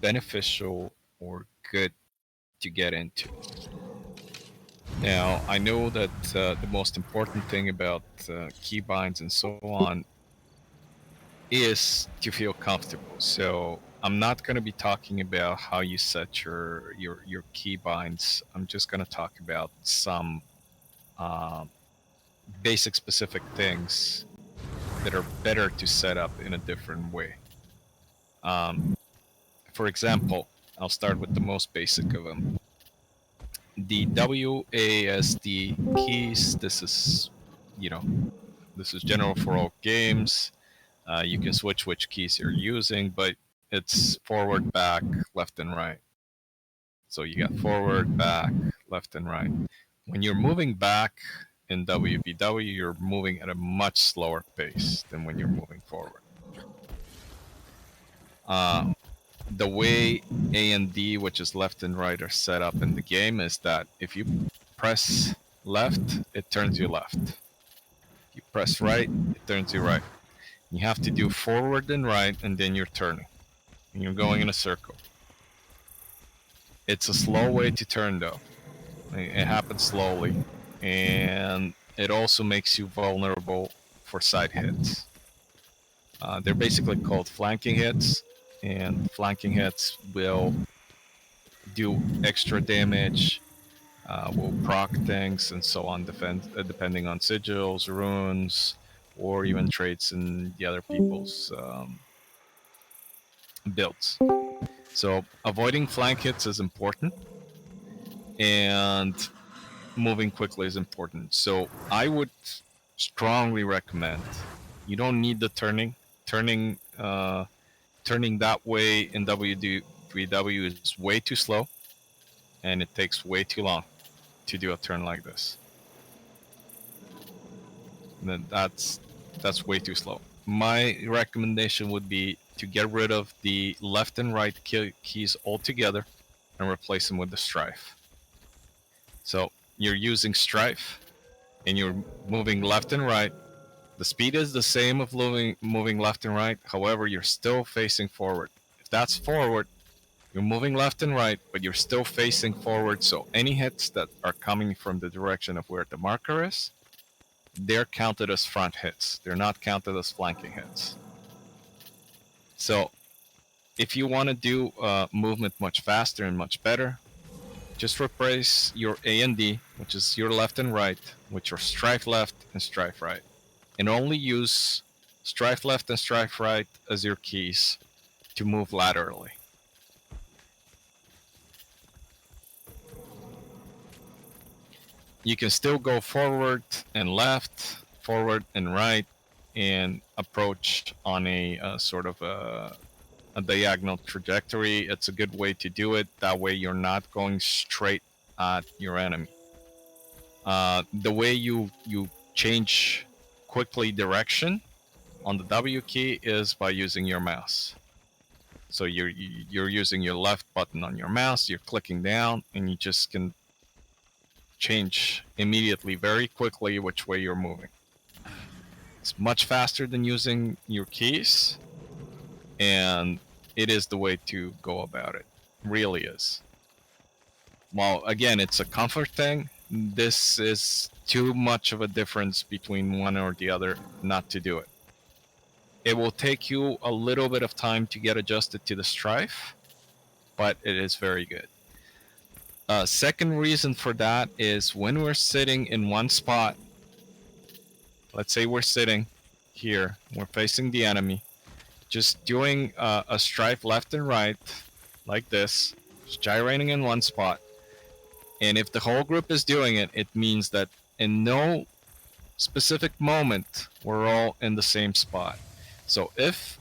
beneficial or good to get into. Now, I know that the most important thing about keybinds and so on is to feel comfortable. So I'm not going to be talking about how you set your keybinds. I'm just going to talk about some uh, basic specific things that are better to set up in a different way. Um, for example, I'll start with the most basic of them. The WASD keys. This is general for all games. You can switch which keys you're using, but it's forward, back, left, and right. So you got forward, back, left, and right. When you're moving back in WvW, you're moving at a much slower pace than when you're moving forward. The way A and D, which is left and right, are set up in the game is that if you press left, it turns you left. If you press right, it turns you right. You have to do forward and right, and then you're turning. And you're going in a circle. It's a slow way to turn, though. It happens slowly, and it also makes you vulnerable for side hits. They're basically called flanking hits, and flanking hits will do extra damage, will proc things, and so on, depending on sigils, runes, or even traits in the other people's builds. So avoiding flank hits is important, and moving quickly is important. So I would strongly recommend, you don't need the turning that way in WvW is way too slow, and it takes way too long to do a turn like this. That's way too slow. My recommendation would be to get rid of the left and right keys altogether and replace them with the strife. So you're using strife and you're moving left and right. The speed is the same of moving left and right. However, you're still facing forward. If that's forward, you're moving left and right, but you're still facing forward. So any hits that are coming from the direction of where the marker is, they're counted as front hits. They're not counted as flanking hits. So if you want to do movement much faster and much better, just replace your A and D, which is your left and right, with your strife left and strife right. And only use strife left and strife right as your keys to move laterally. You can still go forward and left, forward and right, and approach on a sort of a diagonal trajectory. It's a good way to do it. That way you're not going straight at your enemy. The way you change quickly direction on the W key is by using your mouse. So you're using your left button on your mouse, you're clicking down, and you just can change immediately, very quickly, which way you're moving. It's much faster than using your keys, and it is the way to go about it. Really is. Well, again, it's a comfort thing. This is too much of a difference between one or the other not to do it. It will take you a little bit of time to get adjusted to the strife, but it is very good. Second reason for that is when we're sitting in one spot, let's say we're sitting here, we're facing the enemy, just doing a strife left and right like this, just gyrating in one spot. And if the whole group is doing it, it means that in no specific moment, we're all in the same spot. So if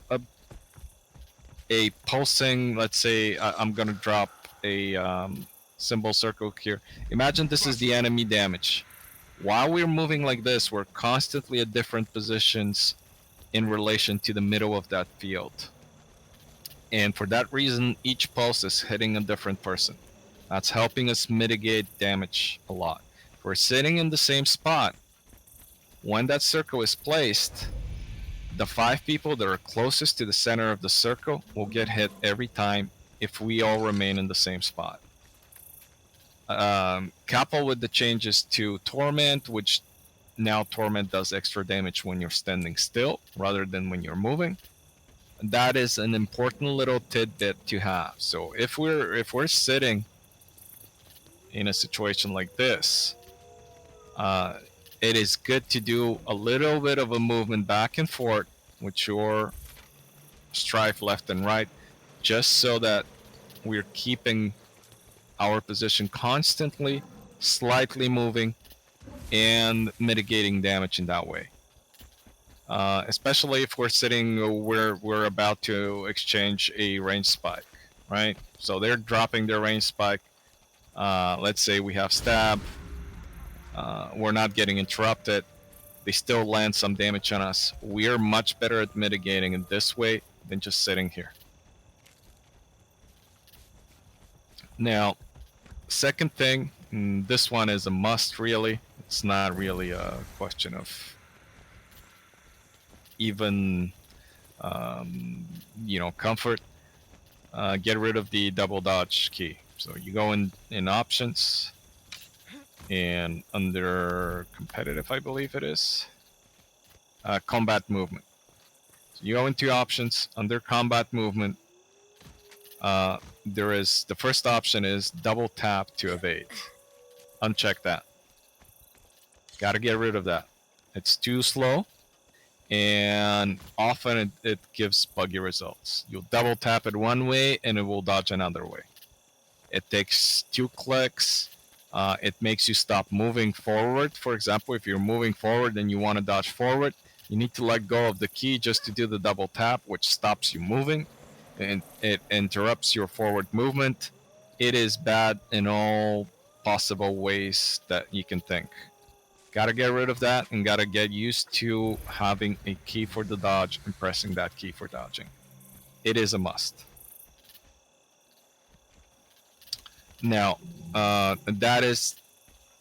a pulsing, let's say I'm going to drop a symbol circle here. Imagine this is the enemy damage. While we're moving like this, we're constantly at different positions in relation to the middle of that field. And for that reason, each pulse is hitting a different person. That's helping us mitigate damage a lot. If we're sitting in the same spot, when that circle is placed, the 5 people that are closest to the center of the circle will get hit every time if we all remain in the same spot. Coupled with the changes to Torment, which now Torment does extra damage when you're standing still rather than when you're moving. That is an important little tidbit to have. So if we're sitting in a situation like this, it is good to do a little bit of a movement back and forth with your strife left and right, just so that we're keeping our position constantly, slightly moving, and mitigating damage in that way. Especially if we're sitting where we're about to exchange a range spike, right? So they're dropping their range spike. Let's say we have stab. We're not getting interrupted. They still land some damage on us. We're much better at mitigating in this way than just sitting here. Now, second thing, this one is a must really. It's not really a question of even, comfort. Get rid of the double dodge key. So you go in options, and under competitive, I believe it is, combat movement. So you go into options, under combat movement, there is, the first option is double tap to evade. Uncheck that. Got to get rid of that. It's too slow, and often it gives buggy results. You'll double tap it one way and it will dodge another way. It takes 2 clicks. It makes you stop moving forward. For example, if you're moving forward and you want to dodge forward, you need to let go of the key just to do the double tap, which stops you moving, and it interrupts your forward movement. It is bad in all possible ways that you can think. Gotta get rid of that, and gotta get used to having a key for the dodge and pressing that key for dodging. It is a must. Now, that is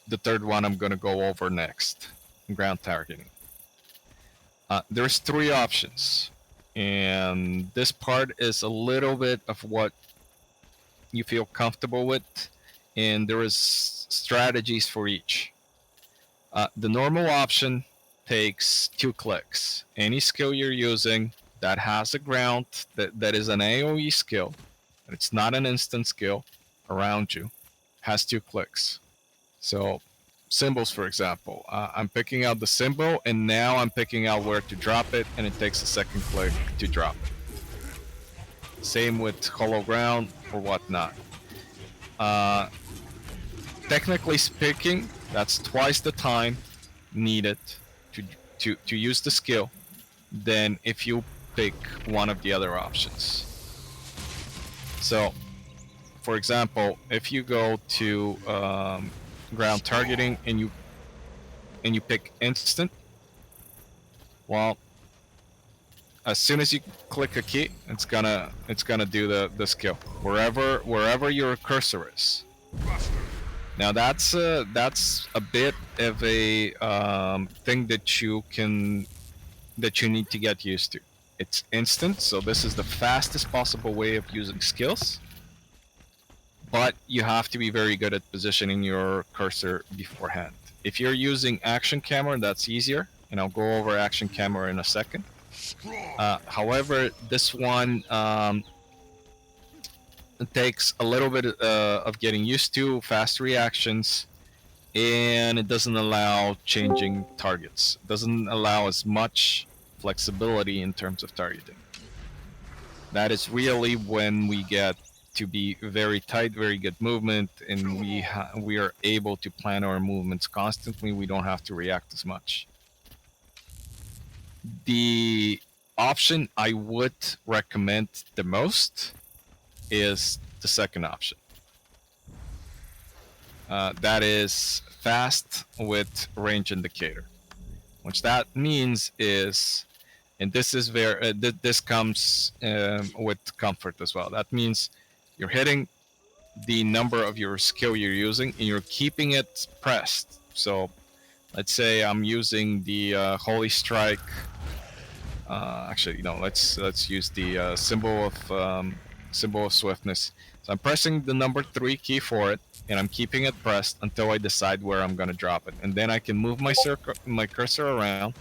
the third one I'm going to go over next, ground targeting. There's 3 options, and this part is a little bit of what you feel comfortable with, and there is strategies for each. The normal option takes 2 clicks. Any skill you're using that has a ground, that is an AoE skill, and it's not an instant skill around you, has 2 clicks. So symbols, for example, I'm picking out the symbol, and now I'm picking out where to drop it, and it takes a 2nd click to drop it. Same with hollow ground or whatnot. Technically speaking, that's twice the time needed to use the skill than if you pick one of the other options. So, for example, if you go to ground targeting and you pick instant, well, as soon as you click a key, it's gonna do the skill wherever your cursor is. Now that's a bit of a thing that you need to get used to. It's instant, so this is the fastest possible way of using skills. But you have to be very good at positioning your cursor beforehand. If you're using action camera, that's easier, and I'll go over action camera in a second. However, this one it takes a little bit of getting used to, fast reactions, and it doesn't allow changing targets. It doesn't allow as much flexibility in terms of targeting. That is really when we get to be very tight, very good movement, and we are able to plan our movements constantly. We don't have to react as much. The option I would recommend the most is the second option. That is fast with range indicator. Which that means is, and this is very this comes with comfort as well. That means you're hitting the number of your skill you're using, and you're keeping it pressed. So let's say I'm using the Holy Strike. Actually, let's use the symbol of symbol of swiftness. So I'm pressing the number 3 key for it, and I'm keeping it pressed until I decide where I'm going to drop it. And then I can move my cursor around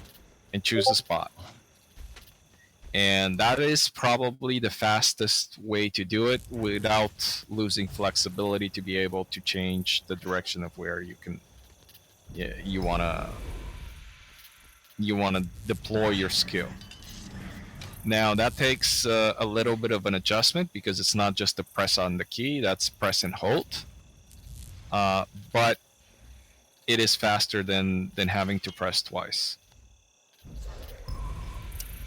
and choose a spot. And that is probably the fastest way to do it without losing flexibility to be able to change the direction of where you want to deploy your skill. Now that takes a little bit of an adjustment because it's not just a press on the key, that's press and hold. But it is faster than having to press twice.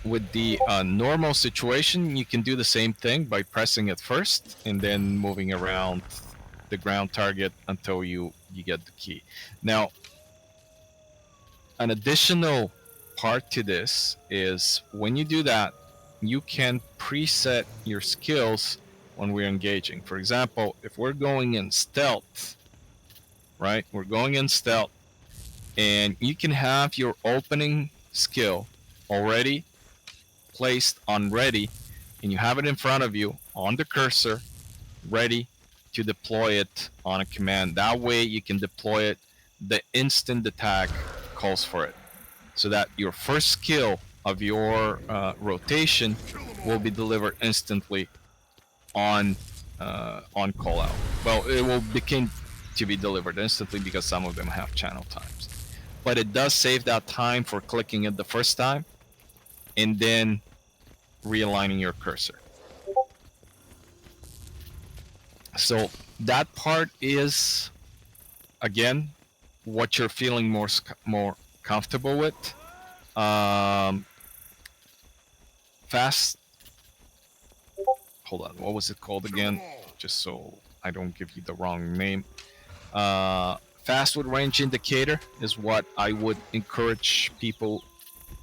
With the normal situation, you can do the same thing by pressing it first and then moving around the ground target until you get the key. Now, an additional part to this is when you do that, you can preset your skills when we're engaging. For example, if we're going in stealth, right? We're going in stealth, and you can have your opening skill already placed on ready, and you have it in front of you on the cursor, ready to deploy it on a command. That way you can deploy it the instant attack calls for it, so that your first skill of your rotation will be delivered instantly on call out. Well, it will begin to be delivered instantly because some of them have channel times. But it does save that time for clicking it the first time and then realigning your cursor. So that part is, again, what you're feeling more comfortable with. Fast. Hold on. What was it called again? Just so I don't give you the wrong name. Fast with range indicator is what I would encourage people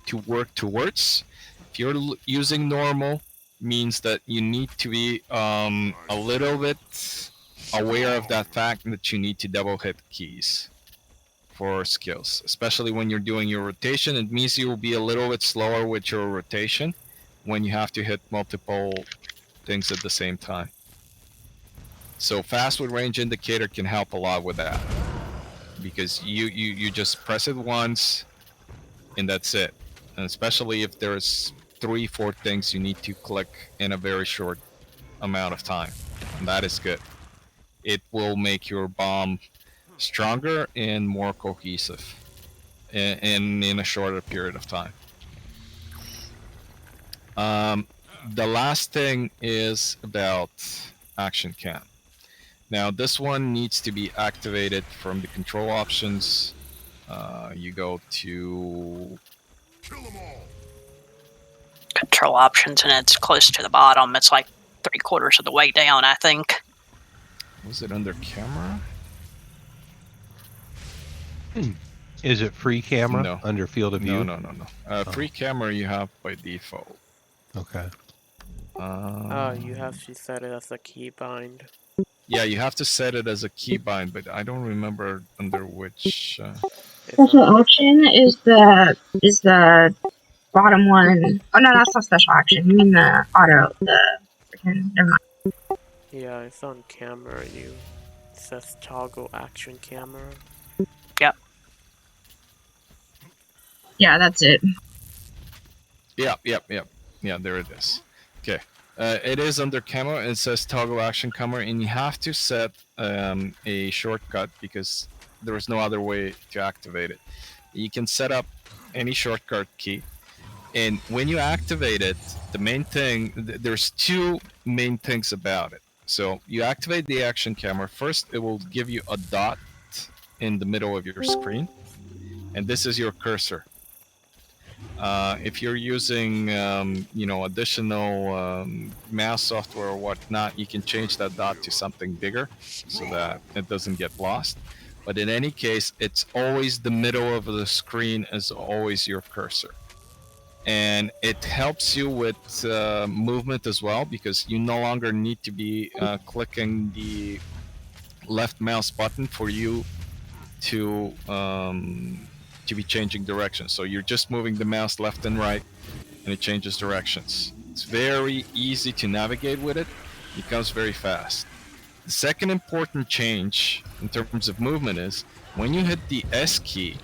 to work towards. If you're using normal, means that you need to be a little bit aware of that fact that you need to double hit keys for skills, especially when you're doing your rotation. It means you will be a little bit slower with your rotation when you have to hit multiple things at the same time. So fast with range indicator can help a lot with that, because you just press it once and that's it. And especially if there's 3-4 things you need to click in a very short amount of time, and that is good. It will make your bomb stronger and more cohesive in a shorter period of time. The last thing is about action cam. Now this one needs to be activated from the control options. You go to control options, and it's close to the bottom. It's like 3/4 of the way down, I think. Was it under camera? Is it free camera? No. Under field of view? No. Free camera you have by default. Okay. You have to set it as a keybind. Yeah, you have to set it as a keybind, but I don't remember under which. Special action is the bottom one. Oh no, that's not special action. You mean the auto? Never mind. Yeah, it's on camera. It says toggle action camera. Yep. Yeah, that's it. Yep. Yeah, there it is. Okay. It is under camera. It says toggle action camera, and you have to set a shortcut because there is no other way to activate it. You can set up any shortcut key, and when you activate it, the main thing, there's two main things about it. So you activate the action camera. First, it will give you a dot in the middle of your screen, and this is your cursor. If you're using, additional mouse software or whatnot, you can change that dot to something bigger so that it doesn't get lost. But in any case, it's always the middle of the screen is always your cursor. And it helps you with movement as well, because you no longer need to be clicking the left mouse button for you to be changing directions. So you're just moving the mouse left and right, and it changes directions. It's very easy to navigate with it. becomes very fast. The second important change in terms of movement is when you hit the S key,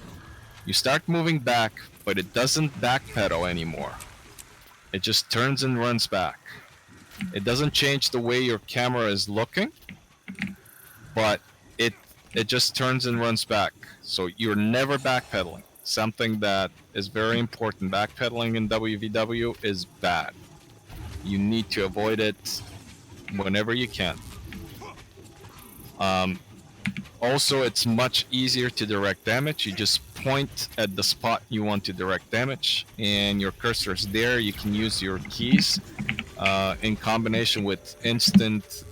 you start moving back, but it doesn't backpedal anymore. It just turns and runs back. It doesn't change the way your camera is looking, but it just turns and runs back. So you're never backpedaling. Something that is very important. Backpedaling in WVW is bad. You need to avoid it whenever you can. Also, it's much easier to direct damage. You just point at the spot you want to direct damage, and your cursor is there. You can use your keys in combination with instant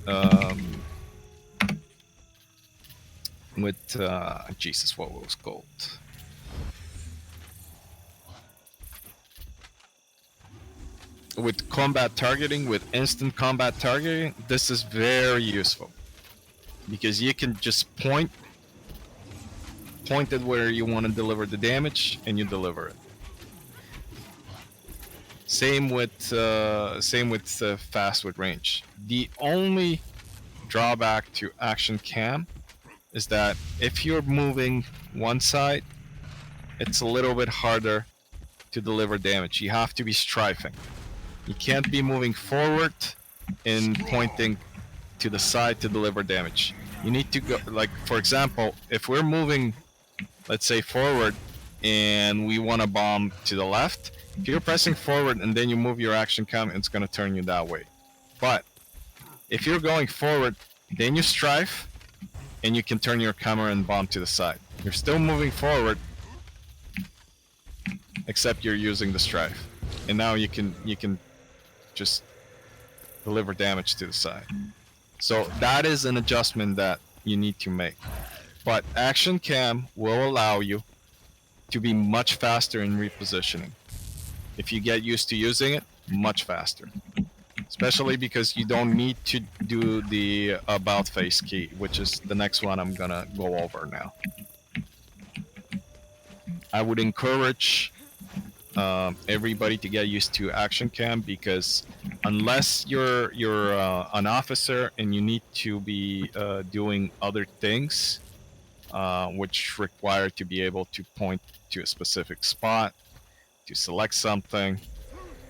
Jesus, what was it called? With combat targeting, with instant combat targeting, this is very useful because you can just point at where you want to deliver the damage and you deliver it. Same with fast with range. The only drawback to action cam is that if you're moving one side, it's a little bit harder to deliver damage. You have to be strafing. You can't be moving forward and pointing to the side to deliver damage. You need to go, like, for example, if we're moving, let's say, forward and we want to bomb to the left, if you're pressing forward and then you move your action cam, it's going to turn you that way. But if you're going forward, then you strafe, and you can turn your camera and bomb to the side. You're still moving forward, except you're using the strafe. And now you can just deliver damage to the side. So that is an adjustment that you need to make. But action cam will allow you to be much faster in repositioning. If you get used to using it, much faster. Especially because you don't need to do the about face key, which is the next one I'm gonna go over now. I would encourage everybody to get used to action cam, because unless you're an officer and you need to be doing other things which require to be able to point to a specific spot, to select something,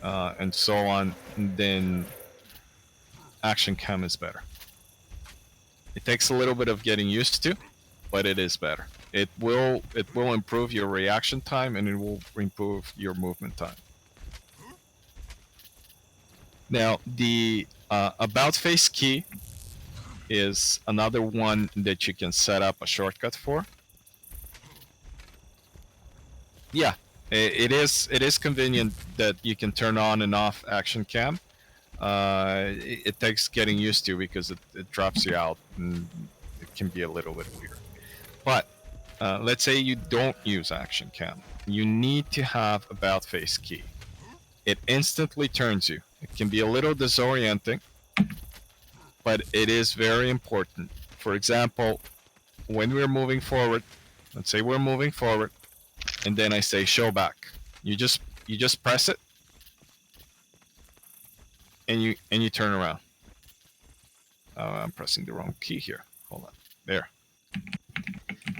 and so on, then action cam is better. It takes a little bit of getting used to, but it is better. It will improve your reaction time, and it will improve your movement time. Now, the about face key is another one that you can set up a shortcut for. Yeah, it is convenient that you can turn on and off action cam. It takes getting used to, because it drops you out and it can be a little bit weird. But let's say you don't use action cam. You need to have about face key. It instantly turns you. It can be a little disorienting, but it is very important. For example, when we're moving forward, let's say we're moving forward, and then I say show back. You just press it, and you turn around. I'm pressing the wrong key here. Hold on. There.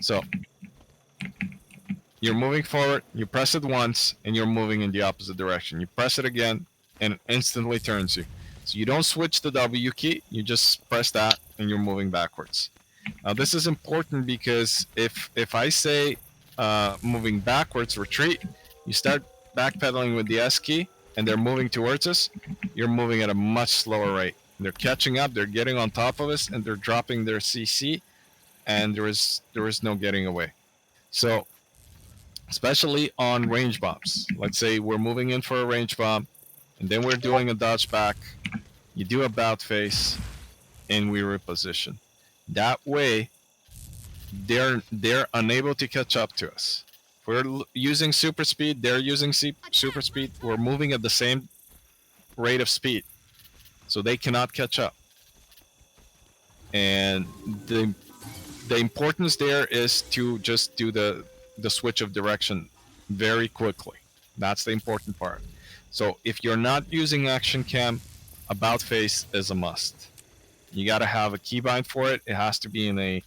So you're moving forward, you press it once, and you're moving in the opposite direction. You press it again, and it instantly turns you. So you don't switch the W key, you just press that, and you're moving backwards. Now this is important, because if I say moving backwards, retreat, you start backpedaling with the S key, and they're moving towards us, you're moving at a much slower rate. They're catching up, they're getting on top of us, and they're dropping their CC, and there is no getting away. So, especially on range bombs, let's say we're moving in for a range bomb, and then we're doing a dodge back, you do about face, and we reposition. That way, they're unable to catch up to us. If we're using super speed, they're using super speed, we're moving at the same rate of speed, so they cannot catch up. And the importance there is to just do the switch of direction very quickly. That's the important part. So if you're not using action cam, about face is a must. You got to have a keybind for it. It has to be in a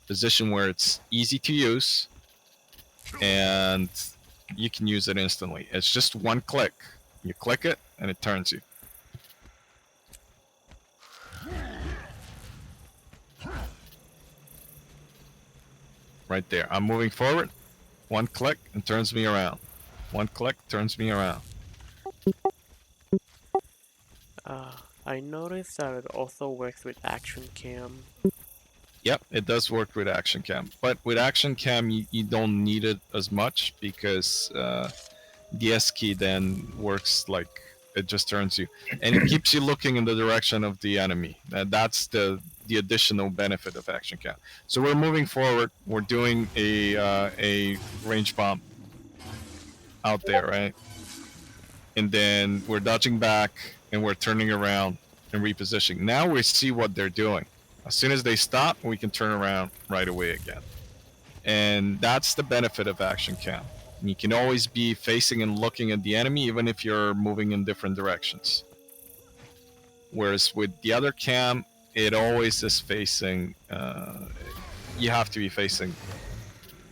position where it's easy to use, and you can use it instantly. It's just one click. You click it, and it turns you. Right there. I'm moving forward. One click and turns me around. One click turns me around. I noticed that it also works with action cam. Yep, it does work with action cam. But with action cam, you don't need it as much because the S key then works like it just turns you. And it keeps you looking in the direction of the enemy. That's the additional benefit of action cam. So we're moving forward. We're doing a range bomb out there, right? And then we're dodging back and we're turning around and repositioning. Now we see what they're doing. As soon as they stop, we can turn around right away again. And that's the benefit of action cam. You can always be facing and looking at the enemy even if you're moving in different directions. Whereas with the other cam, it always is facing, you have to be facing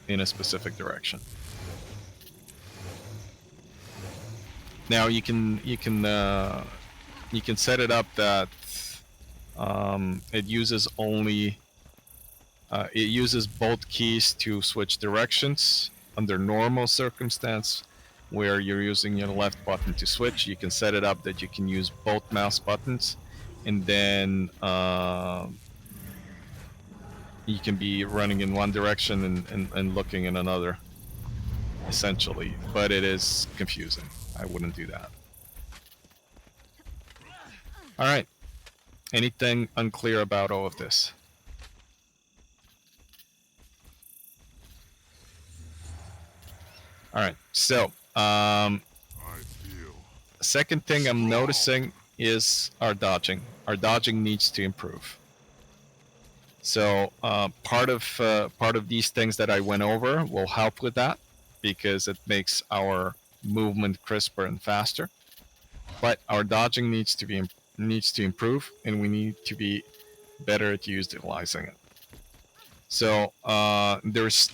in a specific direction. Now you can set it up that it uses only it uses both keys to switch directions under normal circumstance, where you're using your left button to switch. You can set it up that you can use both mouse buttons, and then you can be running in one direction and looking in another, essentially. But it is confusing. I wouldn't do that. All right. Anything unclear about all of this? All right. So, second thing I'm noticing is our dodging. Our dodging needs to improve. So, part of these things that I went over will help with that, because it makes our movement crisper and faster. But our dodging needs to improve, and we need to be better at utilizing it. So there's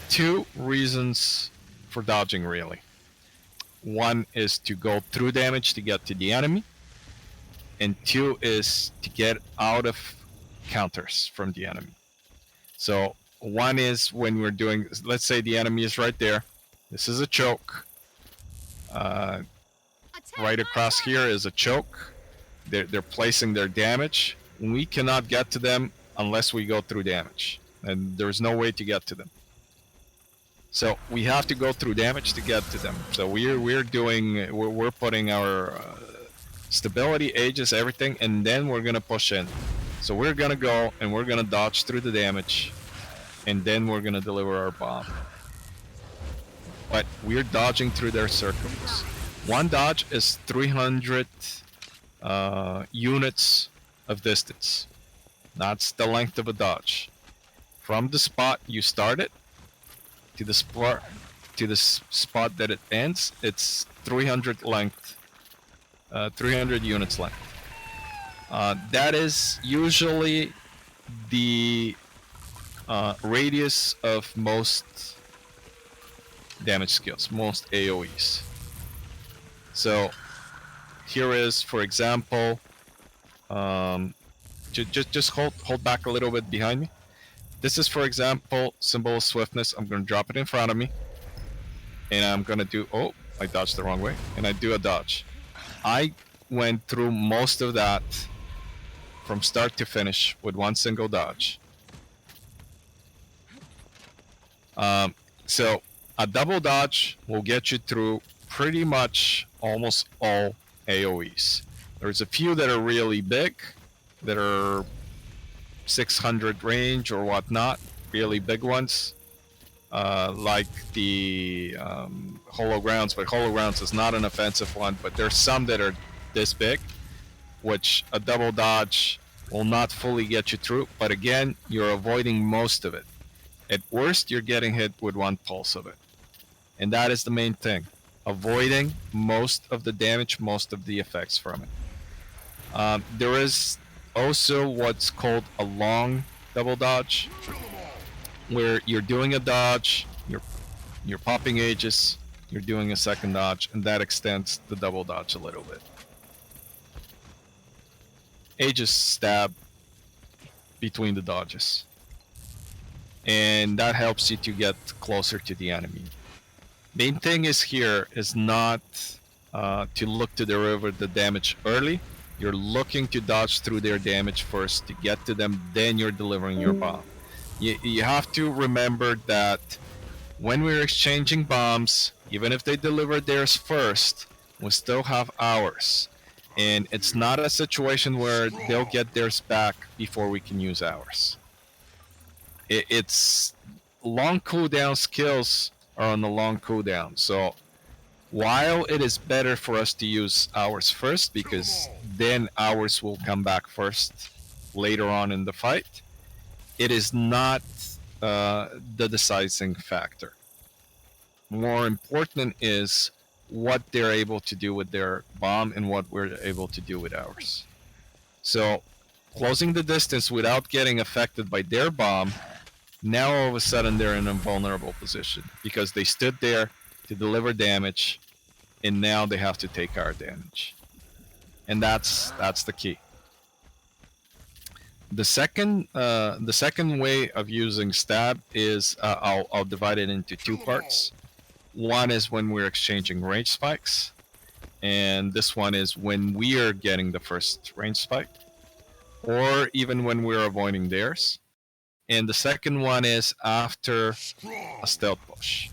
two reasons for dodging, really. One is to go through damage to get to the enemy, and two is to get out of counters from the enemy. So one is when we're doing, let's say the enemy is right there. This is a choke. Right across here is a choke. They're placing their damage. We cannot get to them unless we go through damage, and there's no way to get to them. So we have to go through damage to get to them. So we're putting our stability, ages, everything, and then we're gonna push in. So we're gonna go and we're gonna dodge through the damage, and then we're gonna deliver our bomb. But we're dodging through their circles. One dodge is 300 units of distance. That's the length of a dodge. From the spot you start it to the spot that it ends, it's 300 length, 300 units length. That is usually the radius of most damage skills, most AoEs. So here is, for example, just hold back a little bit behind me. This is, for example, symbol of swiftness. I'm going to drop it in front of me, and I'm going to do, oh, I dodged the wrong way, and I do a dodge. I went through most of that from start to finish with one single dodge. So a double dodge will get you through pretty much almost all AoEs. There's a few that are really big, that are 600 range or whatnot, really big ones, like the Hollow Grounds, but Hollow Grounds is not an offensive one, but there's some that are this big, which a double dodge will not fully get you through, but again, you're avoiding most of it. At worst, you're getting hit with one pulse of it. And that is the main thing. Avoiding most of the damage, most of the effects from it. There is also what's called a long double dodge, where you're doing a dodge, you're popping ages, you're doing a second dodge, and that extends the double dodge a little bit. Ages stab between the dodges, and that helps you to get closer to the enemy. Main thing is here is not to look to deliver the damage early. You're looking to dodge through their damage first to get to them, then you're delivering your bomb. You have to remember that when we're exchanging bombs, even if they deliver theirs first, we still have ours. And it's not a situation where they'll get theirs back before we can use ours. It's long cooldown skills are on the long cooldown. So while it is better for us to use ours first, because then ours will come back first later on in the fight, it is not the deciding factor. More important is what they're able to do with their bomb and what we're able to do with ours. So closing the distance without getting affected by their bomb, now all of a sudden they're in a vulnerable position because they stood there to deliver damage, and now they have to take our damage. And that's the key. The second way of using stab is I'll divide it into two parts. One is when we're exchanging range spikes, and this one is when we are getting the first range spike, or even when we're avoiding theirs. And the second one is after a stealth push.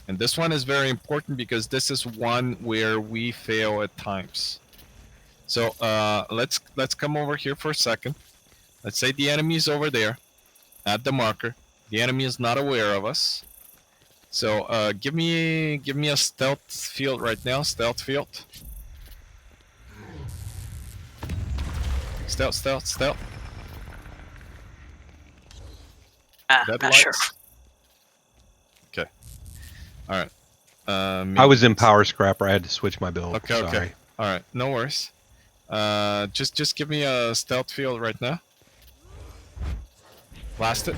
And this one is very important because this is one where we fail at times. So let's come over here for a second. Let's say the enemy is over there at the marker. The enemy is not aware of us. So give me a stealth field right now. Stealth field. Stealth. Not sure. Okay. All right. I was in Power Scrapper. I had to switch my build. Okay. Sorry. Okay. All right. No worries. Just give me a stealth field right now. Blast it.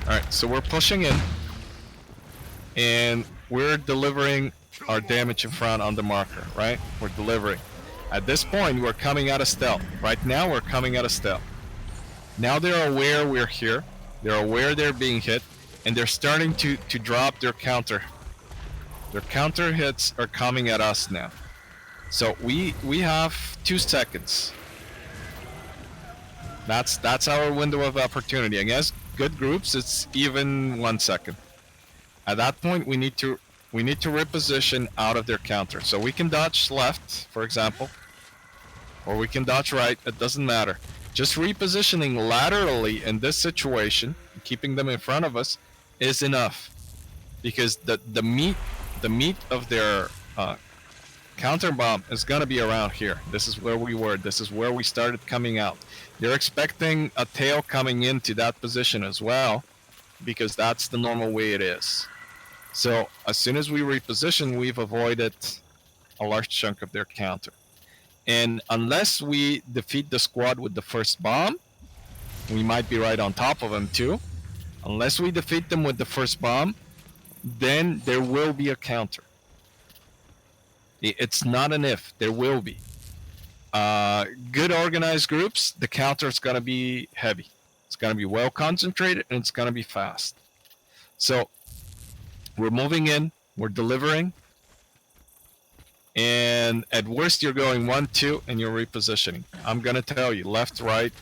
All right. So we're pushing in, and we're delivering our damage in front on the marker. Right. We're delivering. At this point, we're coming out of stealth. Right now, we're coming out of stealth. Now they're aware we're here. They're aware they're being hit, and they're starting to drop their counter. Their counter hits are coming at us now. So we have 2 seconds. That's our window of opportunity. Against good groups, it's even 1 second. At that point, we need to reposition out of their counter. So we can dodge left, for example, or we can dodge right. It doesn't matter. Just repositioning laterally in this situation, keeping them in front of us, is enough, because the meat of their counter bomb is gonna be around here. This is where we were. This is where we started coming out. They're expecting a tail coming into that position as well, because that's the normal way it is. So as soon as we reposition, we've avoided a large chunk of their counter. And unless we defeat the squad with the first bomb, we might be right on top of them too. Unless we defeat them with the first bomb, then there will be a counter. It's not an if, there will be. Good organized groups, the counter is going to be heavy. It's going to be well concentrated, and it's going to be fast. So we're moving in, we're delivering. And at worst, you're going 1, 2, and you're repositioning. I'm going to tell you, left, right.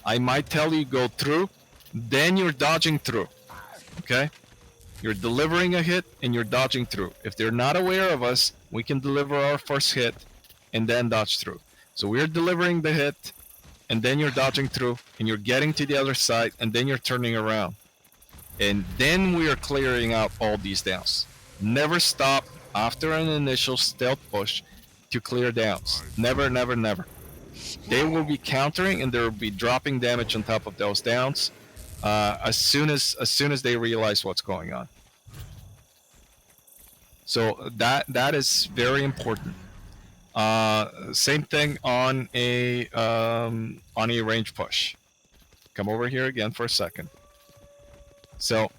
I might tell you go through, then you're dodging through. Okay? You're delivering a hit, and you're dodging through. If they're not aware of us, we can deliver our first hit, and then dodge through. So we're delivering the hit, and then you're dodging through, and you're getting to the other side, and then you're turning around. And then we are clearing out all these downs. Never stop after an initial stealth push to clear downs. Never, never, never. They will be countering, and they will be dropping damage on top of those downs as soon as they realize what's going on. So that is very important. Same thing on a range push. Come over here again for a second. So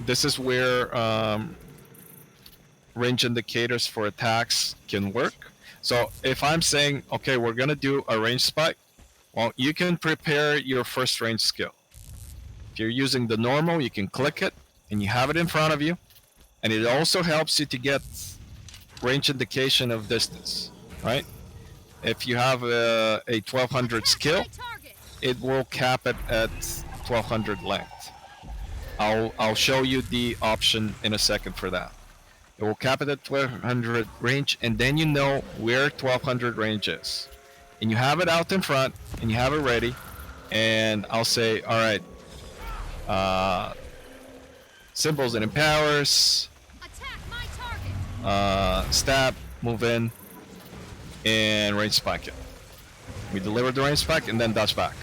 this is where range indicators for attacks can work. So if I'm saying, okay, we're gonna do a range spike, well, you can prepare your first range skill. If you're using the normal, you can click it and you have it in front of you, and it also helps you to get range indication of distance, right? If you have a 1200 skill, it will cap it at 1200 length. I'll show you the option in a second for that. It will cap it at 1200 range, and then you know where 1200 range is. And you have it out in front, and you have it ready, and I'll say, all right, symbols and empowers, stab, move in, and range spike it. We deliver the range spike and then dodge back.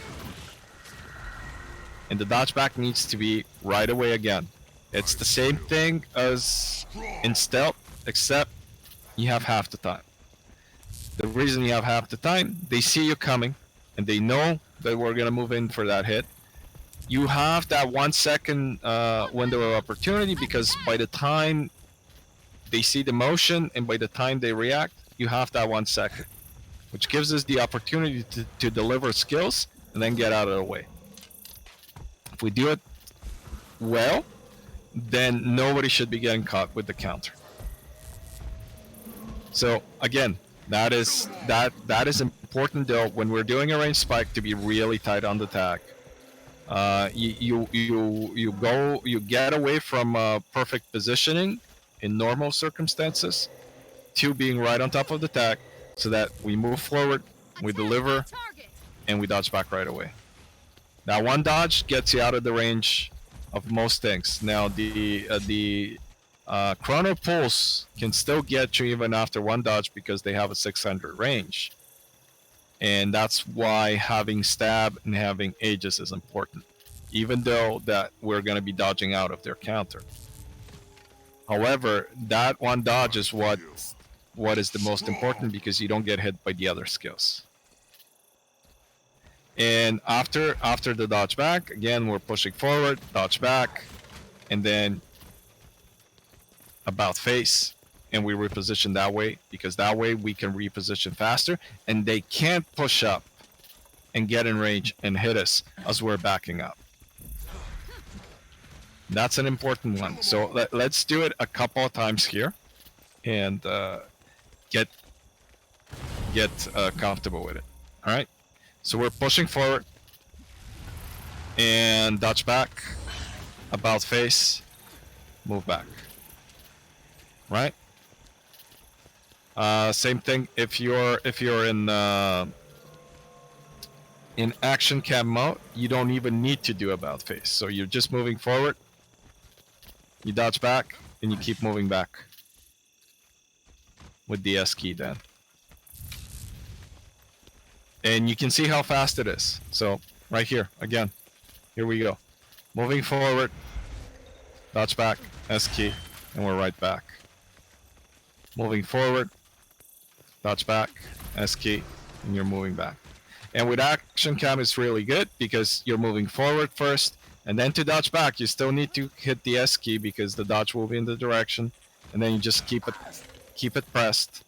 And the dodge back needs to be right away again. It's the same thing as in stealth, except you have half the time. The reason you have half the time, they see you coming, and they know that we're gonna move in for that hit. You have that 1 second window of opportunity, because by the time they see the motion and by the time they react, you have that 1 second, which gives us the opportunity to deliver skills and then get out of the way. If we do it well, then nobody should be getting caught with the counter. So again, that is important though when we're doing a range spike to be really tight on the tag. You get away from perfect positioning in normal circumstances to being right on top of the tag, so that we move forward, we deliver, and we dodge back right away. That one dodge gets you out of the range of most things. Now the chrono pulse can still get you even after one dodge because they have a 600 range, and that's why having stab and having aegis is important, even though that we're going to be dodging out of their counter. However, that one dodge is what is the most important, because you don't get hit by the other skills. And after the dodge back, again, we're pushing forward, dodge back, and then about face, and we reposition that way, because that way we can reposition faster, and they can't push up and get in range and hit us as we're backing up. That's an important one. So let's do it a couple of times here, and get comfortable with it. All right. So we're pushing forward and dodge back, about face, move back. Right. Same thing if you're in action cam mode, you don't even need to do about face. So you're just moving forward, you dodge back, and you keep moving back with the S key then. And you can see how fast it is. So right here, again, here we go. Moving forward, dodge back, S key, and we're right back. Moving forward, dodge back, S key, and you're moving back. And with action cam, it's really good because you're moving forward first, and then to dodge back, you still need to hit the S key because the dodge will be in the direction, and then you just keep it pressed,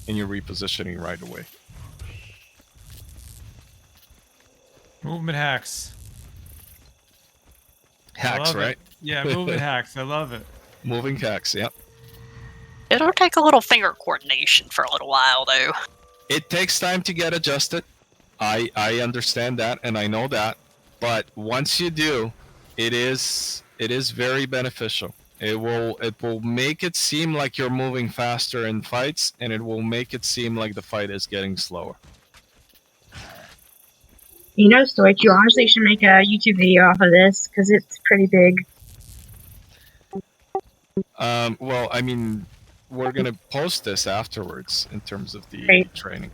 and you're repositioning right away. Movement hacks. Hacks, right? It. Yeah, movement hacks. I love it. Moving hacks, yep. It'll take a little finger coordination for a little while, though. It takes time to get adjusted. I understand that, and I know that. But once you do, it is very beneficial. It will make it seem like you're moving faster in fights, and it will make it seem like the fight is getting slower. You know, Stoich, you honestly should make a YouTube video off of this, because it's pretty big. Well, I mean, we're going to post this afterwards in terms of the training.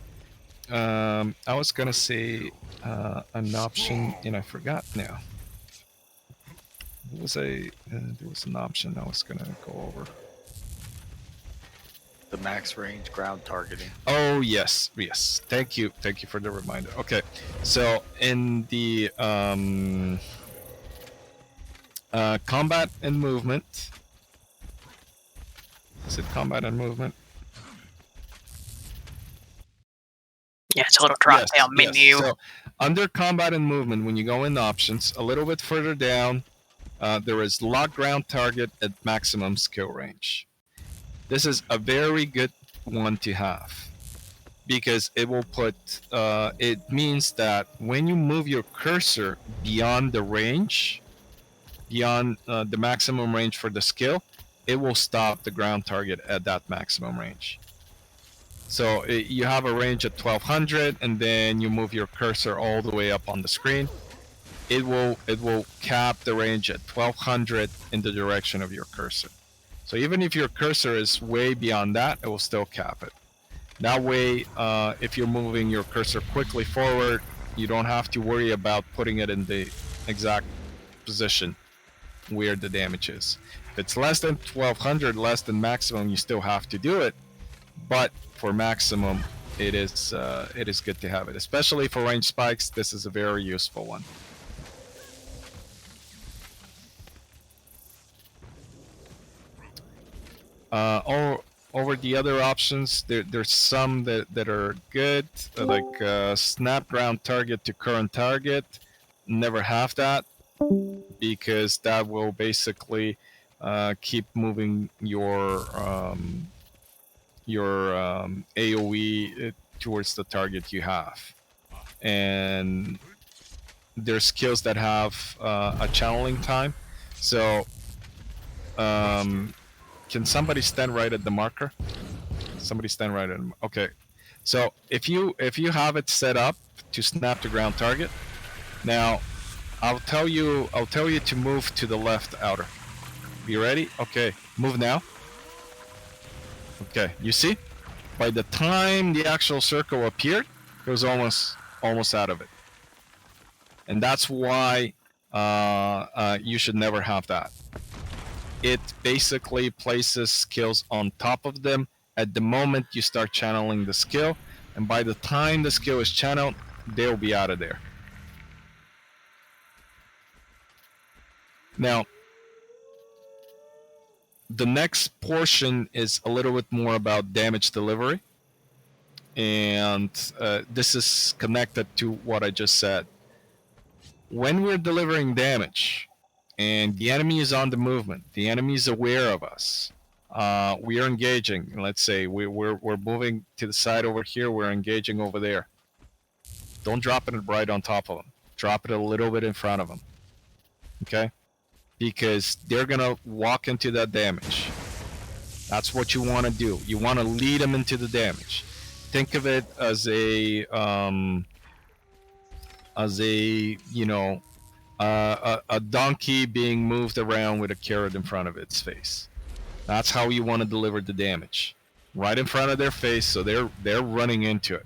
I was going to say an option, and I forgot now. There was an option I was going to go over. the max range ground targeting. Oh yes. Thank you for the reminder. Okay, so in the combat and movement, is it combat and movement? Yeah, it's a little drop down menu. So under combat and movement, when you go in options, a little bit further down, there is lock ground target at maximum skill range. This is a very good one to have because it will put, it means that when you move your cursor beyond the range, beyond the maximum range for the skill, it will stop the ground target at that maximum range. So you have a range at 1200, and then you move your cursor all the way up on the screen. It will cap the range at 1200 in the direction of your cursor. So even if your cursor is way beyond that, it will still cap it. That way, if you're moving your cursor quickly forward, you don't have to worry about putting it in the exact position where the damage is. If it's less than 1200, less than maximum, you still have to do it. But for maximum, it is good to have it, especially for range spikes. This is a very useful one. Over the other options, there's some that are good, like snap ground target to current target. Never have that because that will basically keep moving your AoE towards the target you have. And there's skills that have a channeling time. So can somebody stand right at the marker? Somebody stand right at the, okay. So if you have it set up to snap the ground target, now I'll tell you to move to the left outer. Be ready? Okay, move now. Okay, you see? By the time the actual circle appeared, it was almost out of it. And that's why you should never have that. It basically places skills on top of them at the moment you start channeling the skill, and by the time the skill is channeled, they'll be out of there. Now, the next portion is a little bit more about damage delivery, and this is connected to what I just said. When we're delivering damage and the enemy is on the movement, the enemy is aware of us, we are engaging. Let's say we're moving to the side over here, we're engaging over there. Don't drop it right on top of them. Drop it a little bit in front of them. Okay? Because they're gonna walk into that damage. That's what you want to do. You want to lead them into the damage. Think of it as a a donkey being moved around with a carrot in front of its face. That's how you want to deliver the damage, right in front of their face, so they're running into it.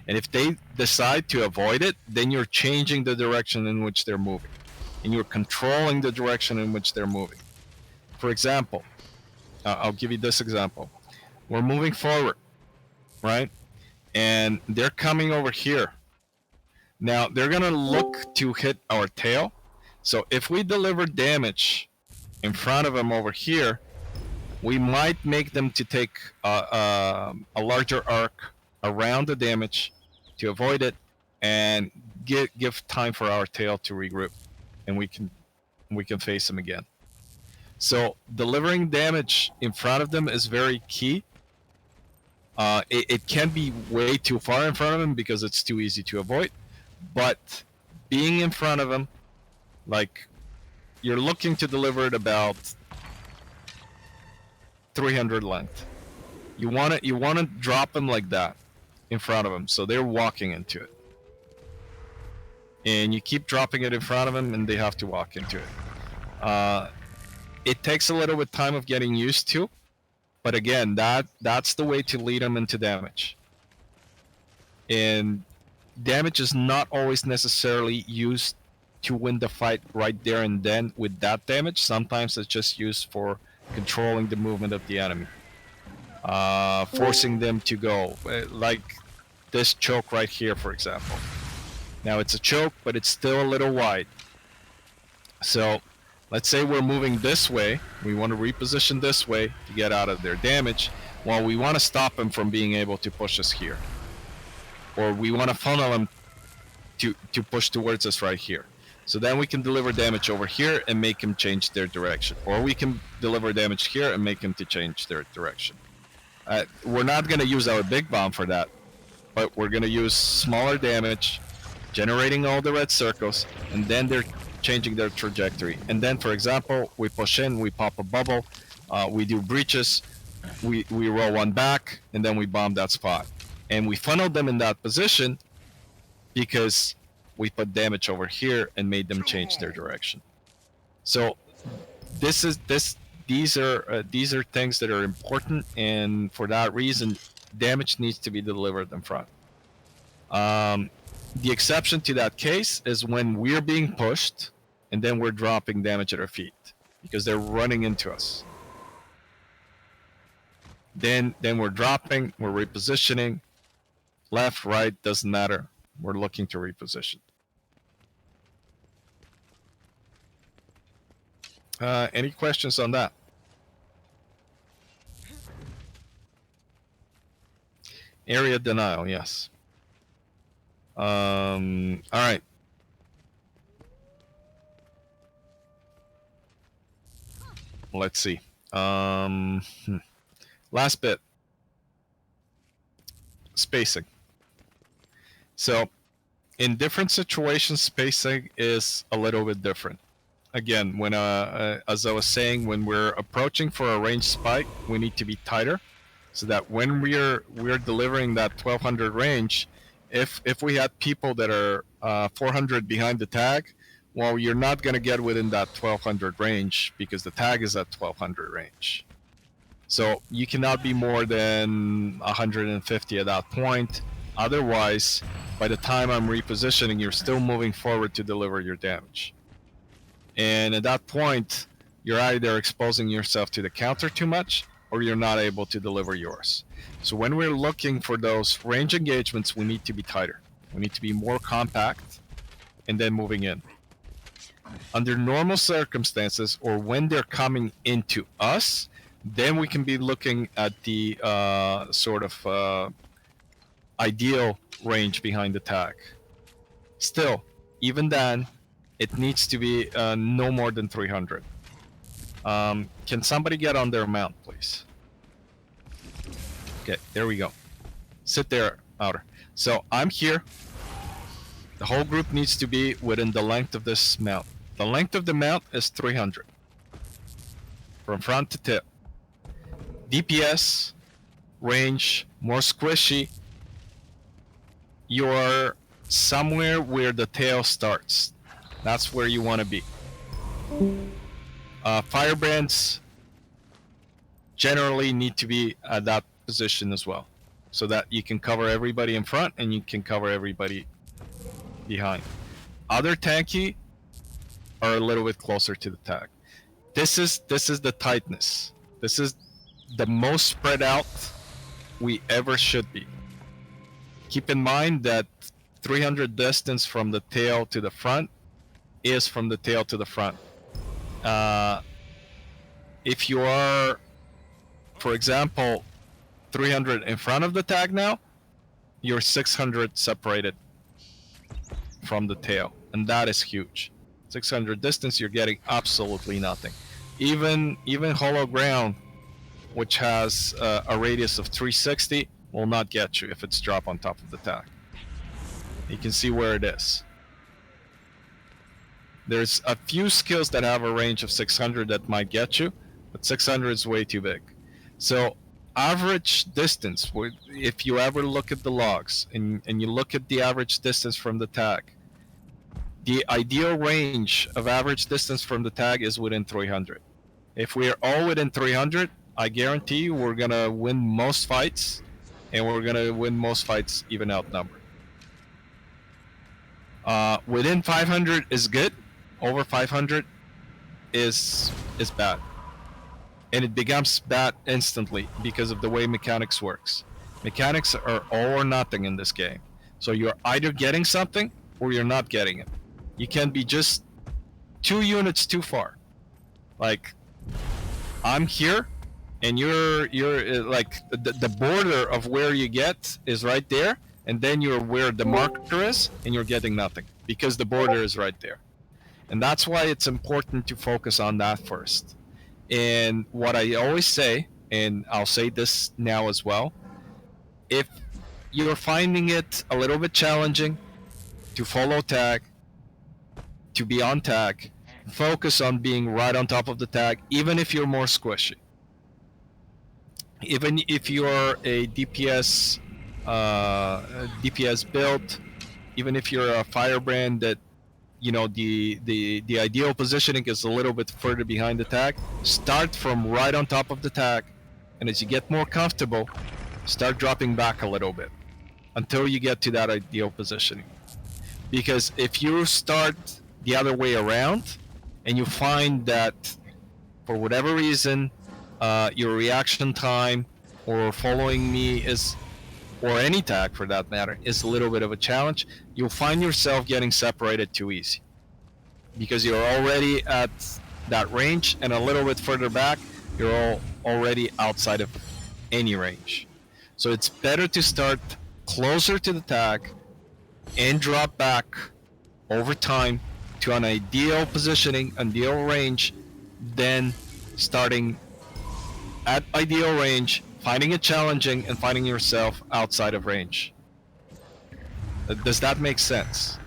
And if they decide to avoid it, then you're changing the direction in which they're moving, and you're controlling the direction in which they're moving. For example, I'll give you this example. We're moving forward, right? And they're coming over here. Now, they're going to look to hit our tail. So if we deliver damage in front of them over here, we might make them to take a larger arc around the damage to avoid it, and give time for our tail to regroup, and we can face them again. So delivering damage in front of them is very key. It can be way too far in front of them because it's too easy to avoid, but being in front of them, like you're looking to deliver it about 300 length. You want to drop them like that in front of them, so they're walking into it, and you keep dropping it in front of them, and they have to walk into it. It takes a little bit time of getting used to, but again, that's the way to lead them into damage. And damage is not always necessarily used to win the fight right there and then with that damage. Sometimes it's just used for controlling the movement of the enemy. forcing them to go, like this choke right here, for example. Now it's a choke, but it's still a little wide. So let's say we're moving this way. We want to reposition this way to get out of their damage. Well, we want to stop them from being able to push us here. Or we want to funnel them to push towards us right here. So then we can deliver damage over here and make them change their direction. Or we can deliver damage here and make them to change their direction. We're not going to use our big bomb for that, but we're going to use smaller damage, generating all the red circles, and then they're changing their trajectory. And then, for example, we push in, we pop a bubble, we do breaches, we roll one back, and then we bomb that spot. And we funneled them in that position because we put damage over here and made them change their direction. So these are things that are important, and for that reason, damage needs to be delivered in front. The exception to that case is when we're being pushed and then we're dropping damage at our feet because they're running into us. Then we're dropping, we're repositioning, left, right, doesn't matter. We're looking to reposition. Any questions on that? Area denial, yes. All right. Let's see. Last bit. Spacing. So, in different situations, spacing is a little bit different. Again, when as I was saying, when we're approaching for a range spike, we need to be tighter, so that when we're delivering that 1200 range, if we had people that are 400 behind the tag, well, you're not going to get within that 1200 range because the tag is at 1200 range. So you cannot be more than 150 at that point. Otherwise, by the time I'm repositioning, you're still moving forward to deliver your damage. And at that point, you're either exposing yourself to the counter too much, or you're not able to deliver yours. So when we're looking for those range engagements, we need to be tighter. We need to be more compact, and then moving in. Under normal circumstances, or when they're coming into us, then we can be looking at the sort of ideal range behind the tag. Still, even then, it needs to be no more than 300. Can somebody get on their mount, please? Okay, there we go. Sit there, Outer. So I'm here. The whole group needs to be within the length of this mount. The length of the mount is 300. From front to tip. DPS, range, more squishy. You're somewhere where the tail starts. That's where you want to be. Firebrands generally need to be at that position as well, so that you can cover everybody in front and you can cover everybody behind. Other tanky are a little bit closer to the tag. This is the tightness. This is the most spread out we ever should be. Keep in mind that 300 distance from the tail to the front is from the tail to the front. If you are, for example, 300 in front of the tag now, you're 600 separated from the tail, and that is huge. 600 distance, you're getting absolutely nothing. Even hollow ground, which has a radius of 360, will not get you if it's drop on top of the tag. You can see where it is. There's a few skills that have a range of 600 that might get you, but 600 is way too big. So average distance, if you ever look at the logs and you look at the average distance from the tag, the ideal range of average distance from the tag is within 300. If we are all within 300, I guarantee you we're gonna win most fights, and we're gonna win most fights even outnumbered. Within 500 is good. Over 500 is bad. and it becomes bad instantly because of the way mechanics works. Mechanics are all or nothing in this game. So you're either getting something or you're not getting it. You can be just 2 units too far. Like, I'm here, and you're like the border of where you get is right there, and then you're where the marker is, and you're getting nothing because the border is right there. And that's why it's important to focus on that first. And what I always say, and I'll say this now as well, if you're finding it a little bit challenging to follow tag, to be on tag, focus on being right on top of the tag, even if you're more squishy. Even if you're a DPS build, even if you're a firebrand that, you know, the ideal positioning is a little bit further behind the tag, start from right on top of the tag, and as you get more comfortable, start dropping back a little bit until you get to that ideal positioning. Because if you start the other way around and you find that for whatever reason your reaction time or following me is, or any tag for that matter, is a little bit of a challenge, you'll find yourself getting separated too easy because you're already at that range, and a little bit further back you're already outside of any range. So it's better to start closer to the tag and drop back over time to an ideal positioning, ideal range, than starting at ideal range, finding it challenging, and finding yourself outside of range. Does that make sense?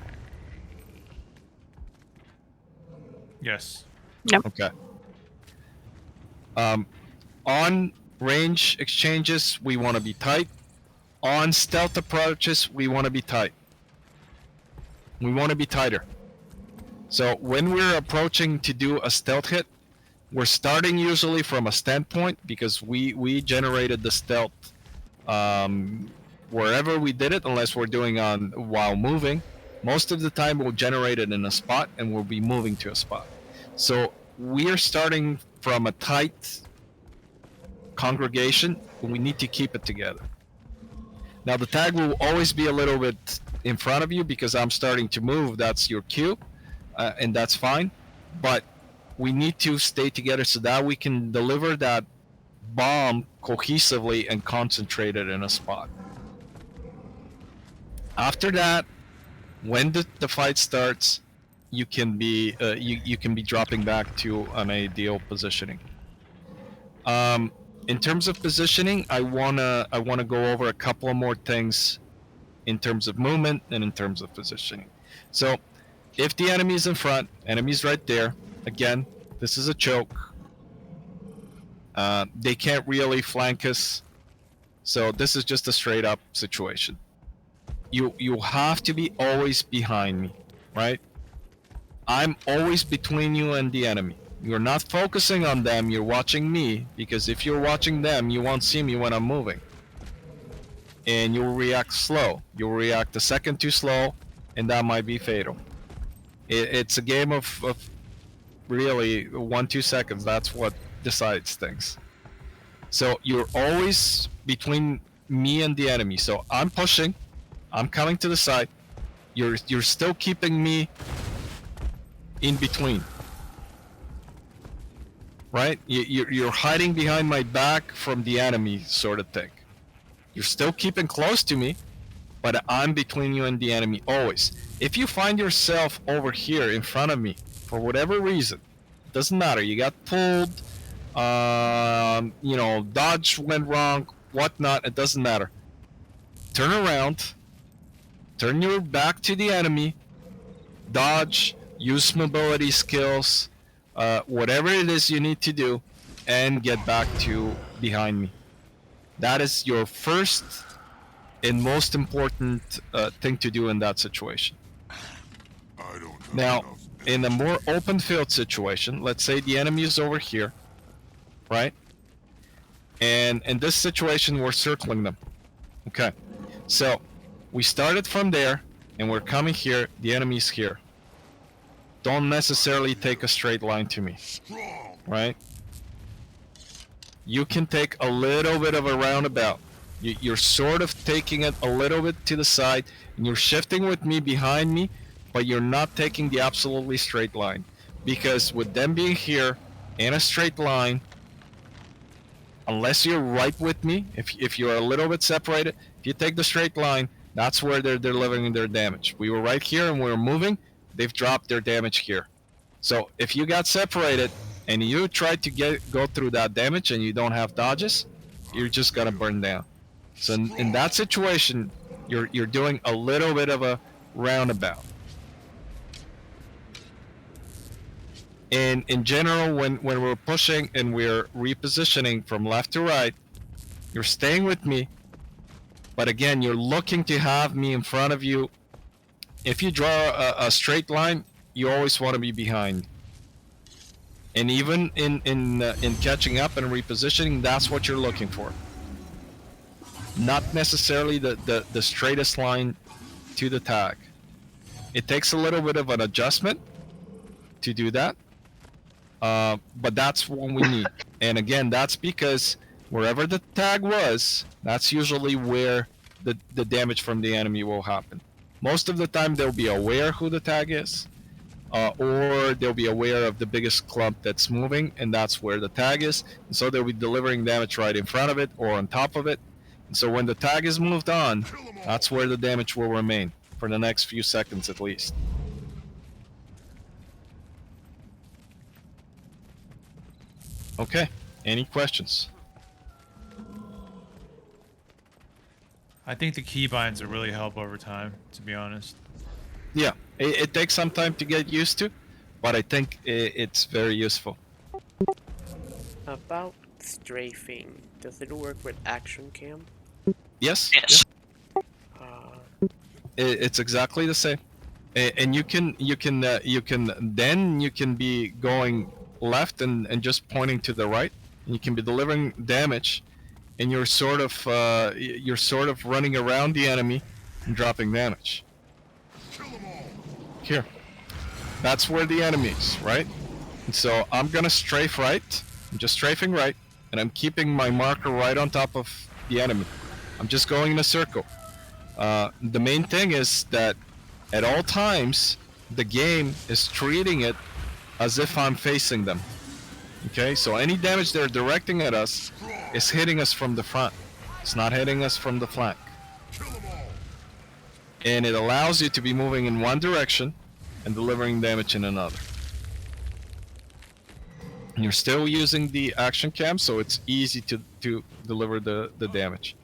Yes. Okay. On range exchanges, we want to be tight. On stealth approaches, we want to be tight. We want to be tighter. So when we're approaching to do a stealth hit, we're starting usually from a standpoint because we generated the stealth wherever we did it, unless we're doing on while moving. Most of the time we'll generate it in a spot and we'll be moving to a spot. So we're starting from a tight congregation, but we need to keep it together. Now the tag will always be a little bit in front of you because I'm starting to move. That's your cue, and that's fine. But we need to stay together so that we can deliver that bomb cohesively and concentrated in a spot. After that, when the fight starts, you can be you can be dropping back to an ideal positioning. In terms of positioning, I wanna go over a couple of more things in terms of movement and in terms of positioning. So, if the enemy is in front, enemy's right there. Again, this is a choke. They can't really flank us, so this is just a straight up situation. You have to be always behind me, right? I'm always between you and the enemy. You're not focusing on them, you're watching me, because if you're watching them, you won't see me when I'm moving. And you'll react slow. You'll react a second too slow, and that might be fatal. It's a game of really 1-2 seconds. That's what decides things. So you're always between me and the enemy. So I'm pushing, I'm coming to the side. You're still keeping me in between, right? You're hiding behind my back from the enemy, sort of thing. You're still keeping close to me, but I'm between you and the enemy always. If you find yourself over here in front of me for whatever reason, it doesn't matter. You got pulled, you know, dodge went wrong, whatnot. It doesn't matter. Turn around, turn your back to the enemy, dodge, use mobility skills, whatever it is you need to do, and get back to behind me. That is your first and most important thing to do in that situation. Now, in a more open field situation, let's say the enemy is over here, right? And in this situation, we're circling them. Okay, so we started from there, and we're coming here, the enemy's here. Don't necessarily take a straight line to me, right? you can take a little bit of a roundabout. You're sort of taking it a little bit to the side, and you're shifting with me behind me, but you're not taking the absolutely straight line. Because with them being here in a straight line, unless you're right with me, if you're a little bit separated, if you take the straight line, that's where they're delivering their damage. We were right here and we were moving, they've dropped their damage here. So if you got separated and you try to go through that damage and you don't have dodges, you're just gonna burn down. So in that situation, you're doing a little bit of a roundabout. And in general, when we're pushing and we're repositioning from left to right, you're staying with me, but again, you're looking to have me in front of you. If you draw a straight line, you always want to be behind. And even in catching up and repositioning, that's what you're looking for. Not necessarily the straightest line to the tag. It takes a little bit of an adjustment to do that. But that's what we need. And again, that's because wherever the tag was, that's usually where the damage from the enemy will happen. Most of the time, they'll be aware who the tag is, or they'll be aware of the biggest clump that's moving, and that's where the tag is. And so they'll be delivering damage right in front of it or on top of it. And so when the tag is moved on, that's where the damage will remain for the next few seconds at least. Okay, any questions? I think the keybinds will really help over time, to be honest. Yeah, it takes some time to get used to, but I think it's very useful. About strafing, does it work with action cam? Yes. Yes. It's exactly the same, and you can be going left and just pointing to the right, and you can be delivering damage, and you're sort of running around the enemy and dropping damage. Here, that's where the enemy is, right? And so I'm gonna strafe right. I'm just strafing right, and I'm keeping my marker right on top of the enemy. I'm just going in a circle. The main thing is that at all times, the game is treating it as if I'm facing them. Okay, so any damage they're directing at us is hitting us from the front. It's not hitting us from the flank. And it allows you to be moving in one direction and delivering damage in another. And you're still using the action cam, so it's easy to deliver the damage.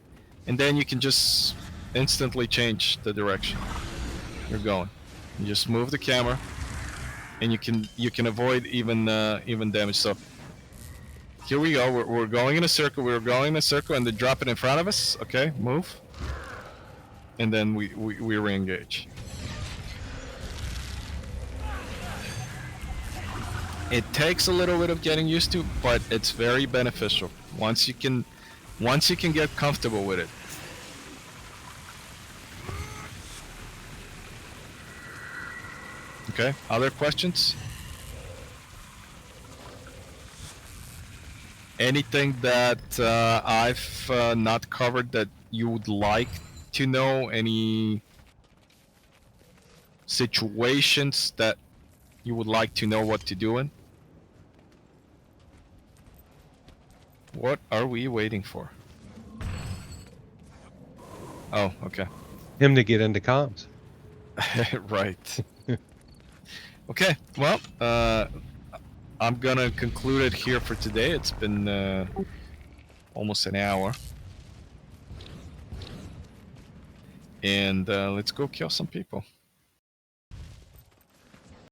And then you can just instantly change the direction you're going. You just move the camera, and you can avoid even damage. So here we go. We're going in a circle. We're going in a circle, and they drop it in front of us. Okay, move, and then we re-engage. It takes a little bit of getting used to, but it's very beneficial once you can get comfortable with it. Okay, other questions? Anything that I've not covered that you would like to know? Any situations that you would like to know what to do in? What are we waiting for? Oh, okay. Him to get into comms. Right. Okay, well, I'm gonna conclude it here for today. It's been almost an hour. And let's go kill some people.